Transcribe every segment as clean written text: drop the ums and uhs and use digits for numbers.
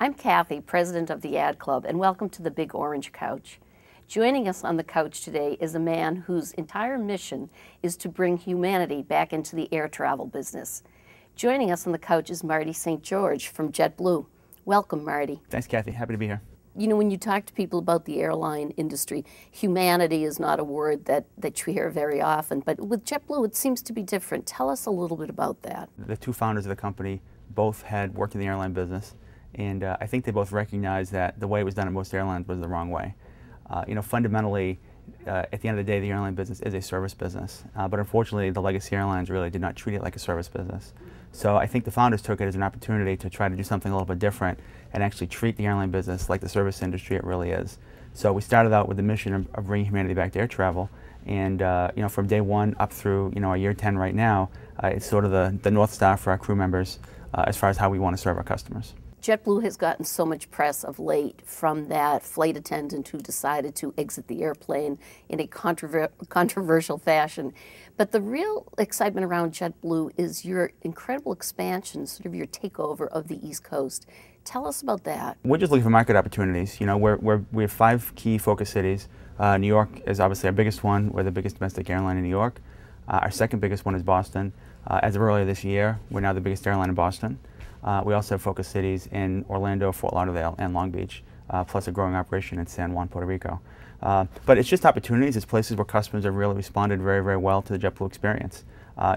I'm Kathy, president of the Ad Club, and welcome to the Big Orange Couch. Joining us on the couch today is a man whose entire mission is to bring humanity back into the air travel business. Joining us on the couch is Marty St. George from JetBlue. Welcome, Marty. Thanks, Kathy. Happy to be here. You know, when you talk to people about the airline industry, humanity is not a word that you hear very often, but with JetBlue it seems to be different. Tell us a little bit about that. The two founders of the company both had worked in the airline business, and I think they both recognized that the way it was done at most airlines was the wrong way. Fundamentally, at the end of the day, the airline business is a service business, but unfortunately the legacy airlines really did not treat it like a service business. So I think the founders took it as an opportunity to try to do something a little bit different and actually treat the airline business like the service industry it really is. So we started out with the mission of bringing humanity back to air travel, and from day one up through our year 10 right now, it's sort of the North Star for our crew members as far as how we want to serve our customers. JetBlue has gotten so much press of late from that flight attendant who decided to exit the airplane in a controversial fashion. But the real excitement around JetBlue is your incredible expansion, sort of your takeover of the East Coast. Tell us about that. We're just looking for market opportunities. We have 5 key focus cities. New York is obviously our biggest one. We're the biggest domestic airline in New York. Our second biggest one is Boston. As of earlier this year, we're now the biggest airline in Boston. We also have focus cities in Orlando, Fort Lauderdale, and Long Beach, plus a growing operation in San Juan, Puerto Rico. But it's just opportunities. It's places where customers have really responded very, very well to the JetBlue experience.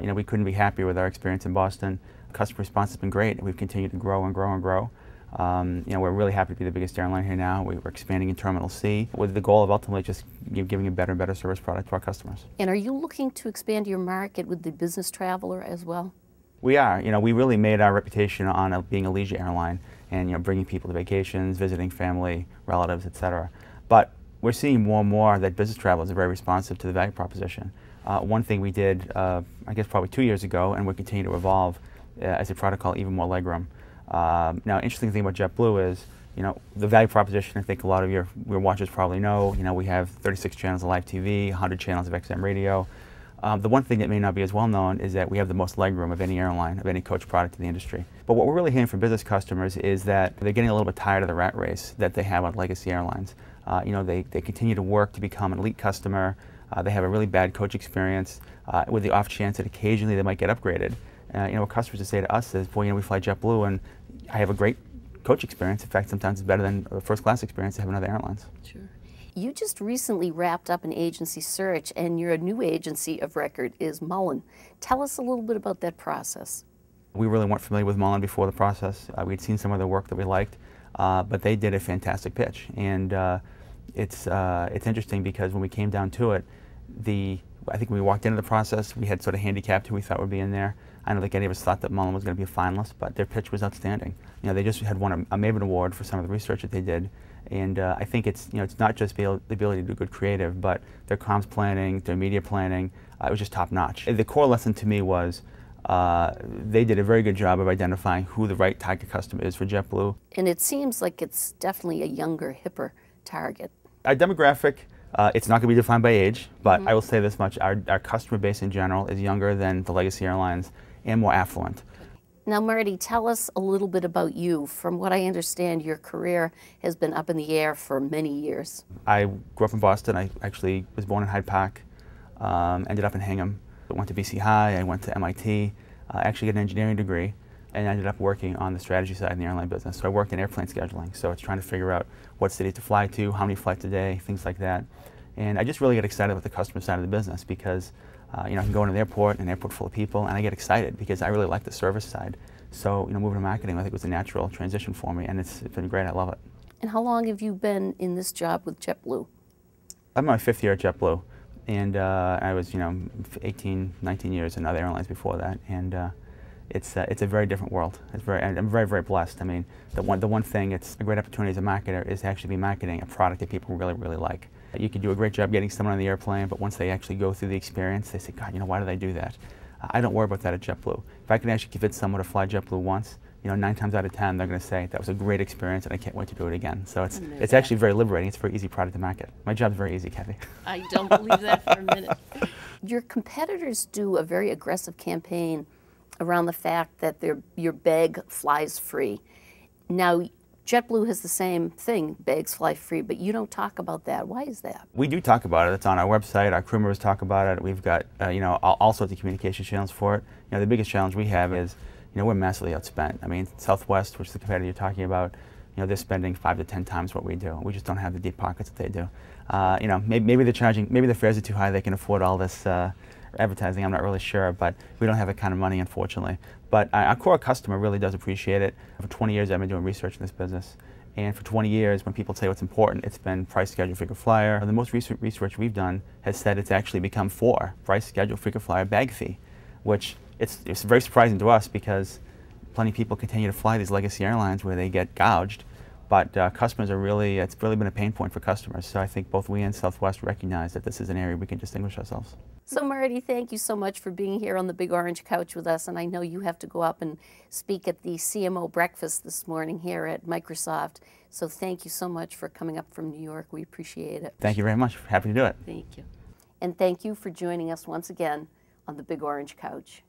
We couldn't be happier with our experience in Boston. Customer response has been great. We've continued to grow and grow and grow. We're really happy to be the biggest airline here now. We're expanding in Terminal C with the goal of ultimately just giving a better and better service product to our customers. And are you looking to expand your market with the business traveler as well? We are. We really made our reputation on being a leisure airline and bringing people to vacations, visiting family, relatives, etc. But we're seeing more and more that business travelers are very responsive to the value proposition. One thing we did, I guess probably 2 years ago, and we continue to evolve, is a product called Even More Legroom. Now, interesting thing about JetBlue is, the value proposition. I think a lot of your watchers probably know. We have 36 channels of live TV, 100 channels of XM radio. The one thing that may not be as well known is that we have the most legroom of any airline, of any coach product in the industry. But what we're really hearing from business customers is that they're getting a little bit tired of the rat race that they have on legacy airlines. They continue to work to become an elite customer. They have a really bad coach experience with the off chance that occasionally they might get upgraded. What customers would say to us is, boy, we fly JetBlue and I have a great coach experience. In fact, sometimes it's better than a first class experience they have in other airlines. Sure. You just recently wrapped up an agency search, and your new agency of record is Mullen. Tell us a little bit about that process. We really weren't familiar with Mullen before the process. We'd seen some of their work that we liked, but they did a fantastic pitch. And it's interesting because when we came down to it, I think when we walked into the process, we had sort of handicapped who we thought would be in there. I don't think any of us thought that Mullen was going to be a finalist, but their pitch was outstanding. They just had won a Maven Award for some of the research that they did. And I think it's not just the ability to do good creative, but their comms planning, their media planning, it was just top notch. The core lesson to me was they did a very good job of identifying who the right target customer is for JetBlue. And it seems like it's definitely a younger, hipper target. Our demographic, it's not going to be defined by age, but I will say this much, our customer base in general is younger than the legacy airlines and more affluent. Now, Marty, tell us a little bit about you. From what I understand, your career has been up in the air for many years. I grew up in Boston. I actually was born in Hyde Park, ended up in Hingham. I went to BC High, I went to MIT, I actually got an engineering degree, and ended up working on the strategy side in the airline business. So I worked in airplane scheduling, so it's trying to figure out what city to fly to, how many flights a day, things like that. And I just really get excited with the customer side of the business because I can go into the airport, an airport full of people, and I get excited because I really like the service side. So moving to marketing, I think was a natural transition for me, and it's been great. I love it. And how long have you been in this job with JetBlue? I'm in my 5th year at JetBlue, and I was 18, 19 years in other airlines before that, and it's a very different world. I'm very, very blessed. I mean, the one thing, it's a great opportunity as a marketer is to actually be marketing a product that people really, really like. You can do a great job getting someone on the airplane, but once they actually go through the experience, they say, God, why did I do that? I don't worry about that at JetBlue. If I can actually convince someone to fly JetBlue once, 9 times out of 10, they're going to say, that was a great experience and I can't wait to do it again. So it's actually very liberating. It's a very easy product to market. My job's very easy, Kathy. I don't believe that for a minute. Your competitors do a very aggressive campaign around the fact that your bag flies free. Now, JetBlue has the same thing, bags fly free, but you don't talk about that. Why is that? We do talk about it. It's on our website. Our crew members talk about it. We've got all sorts of communication channels for it. The biggest challenge we have is we're massively outspent. I mean, Southwest, which is the competitor you're talking about, they're spending 5 to 10 times what we do. We just don't have the deep pockets that they do. Maybe they're charging, maybe the fares are too high. They can afford all this advertising. I'm not really sure, but we don't have that kind of money, unfortunately. But our core customer really does appreciate it. For 20 years, I've been doing research in this business. And for 20 years, when people say what's important, it's been price, schedule, frequent flyer. The most recent research we've done has said it's actually become 4, price, schedule, frequent flyer, bag fee, which it's very surprising to us because plenty of people continue to fly these legacy airlines where they get gouged. But customers are really, it's really been a pain point for customers. So I think both we and Southwest recognize that this is an area we can distinguish ourselves. So Marty, thank you so much for being here on the Big Orange Couch with us. And I know you have to go up and speak at the CMO breakfast this morning here at Microsoft. So thank you so much for coming up from New York. We appreciate it. Thank you very much. Happy to do it. Thank you. And thank you for joining us once again on the Big Orange Couch.